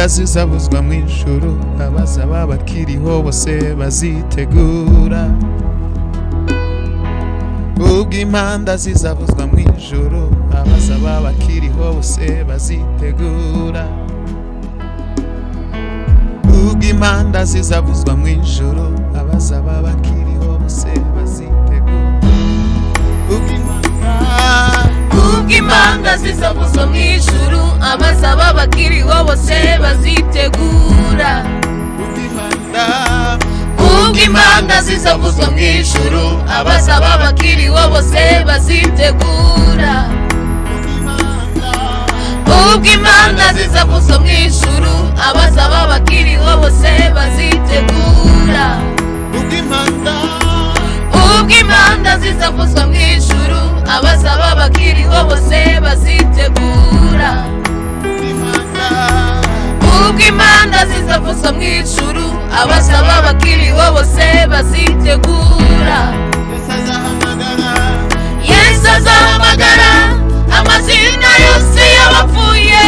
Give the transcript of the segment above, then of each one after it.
impanda zizavuzwa mu ijuru, abazaba bakiriho bose bazitegura. Ubwo impanda zizavuzwa mu ijuru, abazaba bakiriho bose bazitegura. Ubwo impanda zizavuzwa mu ijuru, abazaba bakiriho bose bazitegura. Ubwo impanda zizavuzwa mu ijuru, abazaba bakiriho bose bazitegura. Ubwo impanda zizavuzwa mu ijuru, abazaba bakiriho bose bazitegura. Ubwo impanda zizavuzwa mu ijuru, abazaba bakiriho bose bazitegura. Ubwo impanda zizavuzwa mu ijuru, abazaba bakiriho bose bazitegura. Ubwo impanda zizavuzwa mu ijuru, abazaba bakiriho bose bazitegura. Yesu azahamagara amazina yose y'abapfuye.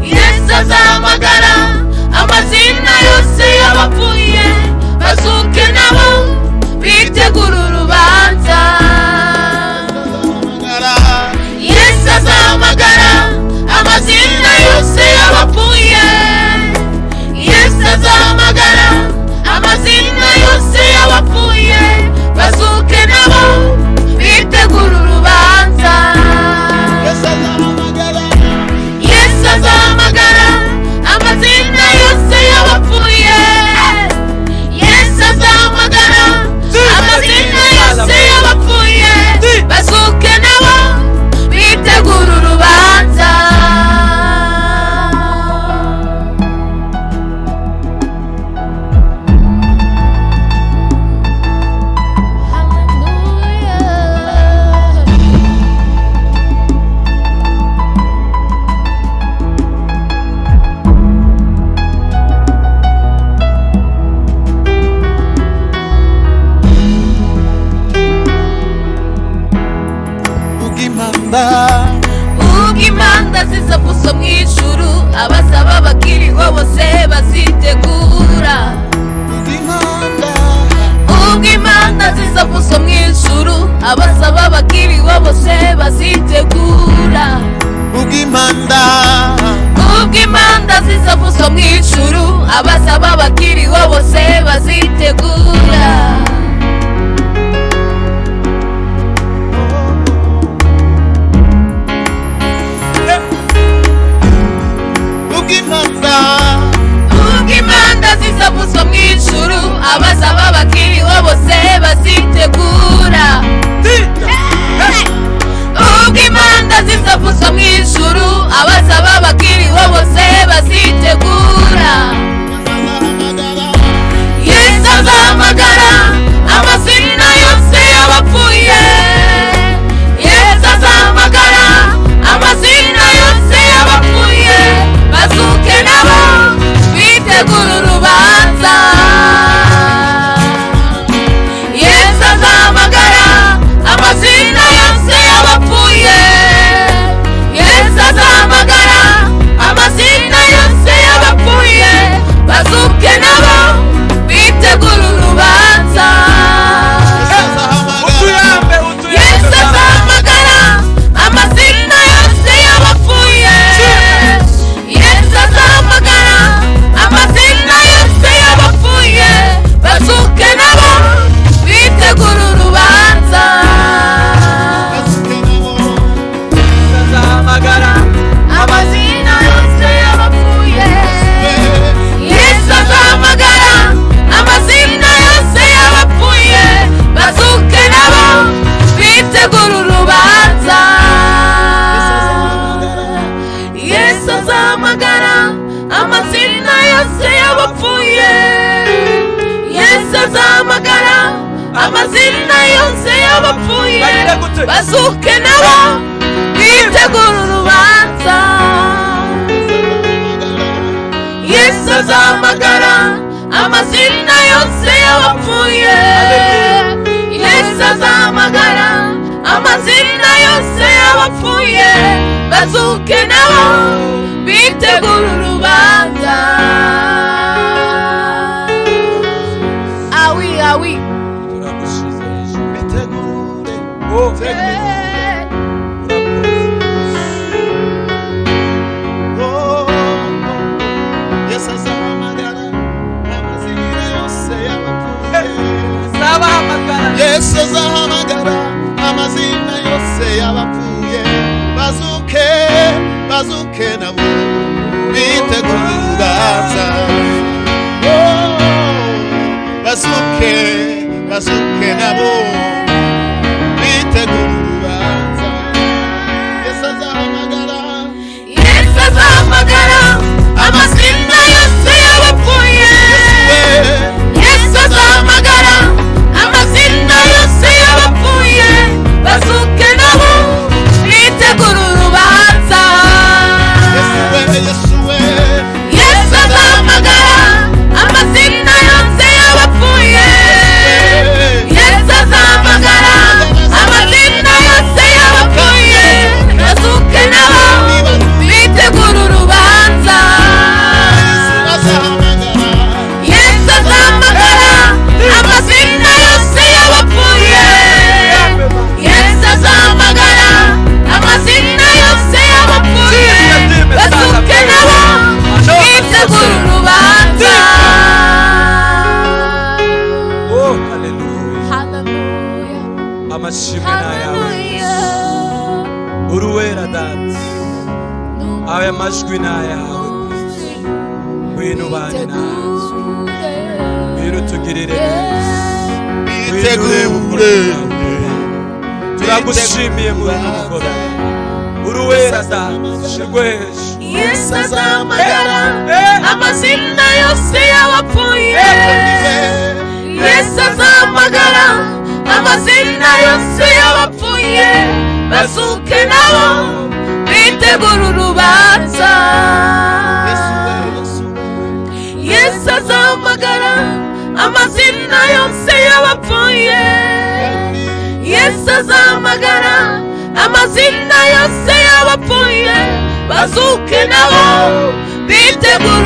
Yesu azahamagara amazina yose y'abapfuye, bazuke nabo bitegura urubanza. Yesu azahamagara amazina yose y'abapfuye. Yesu azahamagara amazina yose y'abapfuye, bazuke nabo bitegura urubanza. Yesu azahamagara amazina yose y'abapfuye. Yesu azahamagara amazina yose y'abapfuye, bazuke nabo bitegura urubanza. Ubwo impanda zizavuzwa mu ijuru, abazaba bakiriho bose bazitegura. Ubwo impanda zizavuzwa mu ijuru, abazaba bakiriho bose bazitegura. Ubwo impanda zizavuzwa mu ijuru, abazaba bakiriho bose bazitegura. Ubwo impanda zizavuzwa mu ijuru, abazaba bakiriho bose bazitegura. Ubwo impanda zizavuzwa mu ijuru, abazaba bakiriho bose bazitegura. Yesu azahamagara amazina yose y'abapfuye. Yesu azahamagara amazina yose y'abapfuye, bazuke nabo bitegura urubanza. Yesu azahamagara amazina yose y'abapfuye. Yesu azahamagara amazina yose y'abapfuye, bazuke nabo bitegura urubanza. Yesu azahamagara amazina yose y'abapfuye. Yesu azahamagara amazina yose y'abapfuye, bazuke nabo bitegura urubanza. azahamagara Amazina yose y'abapfuye. Yesu azahamagara amazina yose y'abapfuye, bazuke nabo bitegura urubanza. Yesu azahamagara amazina yose y'abapfuye. Yesu azahamagara amazina yose y'abapfuye, bazuke nabo bitegura urubanza. Yesu azahamagara amazina yose y'abapfuye. Yesu azahamagara amazina yose y'abapfuye, bazuke nabo bitegura urubanza. yose y'abapfuye bazuke bazuke nabo bitegura urubanza bazuke bazuke nabo bitegura urubanza Yesu azahamagara amazina yose y'abapfuye Yesu azahamagara amazina yose y'abapfuye bazuke nabo bitegura urubanza Yesu azahamagara amazina yose y'abapfuye Yesu azahamagara amazina yose y'abapfuye bazuke nabo bitegura urubanza Yesu azahamagara amazina yose y'abapfuye Yesu azahamagara amazina yose y'abapfuye bazuke nabo bitegura urubanza Oh haleluya amashimwe nayawe uruwera data aya majwi nayawe ngwino ubane natwe ngwino tugirire neza bitegure turagushimiye muri uyu mugoroba uruwera data shirwe hejuru Yesu azahamagara amazina yose y'abapfuye Yesu azahamagara amazina yose y'abapfuye bazuke nabo bitegura urubanza Yesu azahamagara amazina yose y'abapfuye Yesu azahamagara amazina yose y'abapfuye bazuke nabo bitegura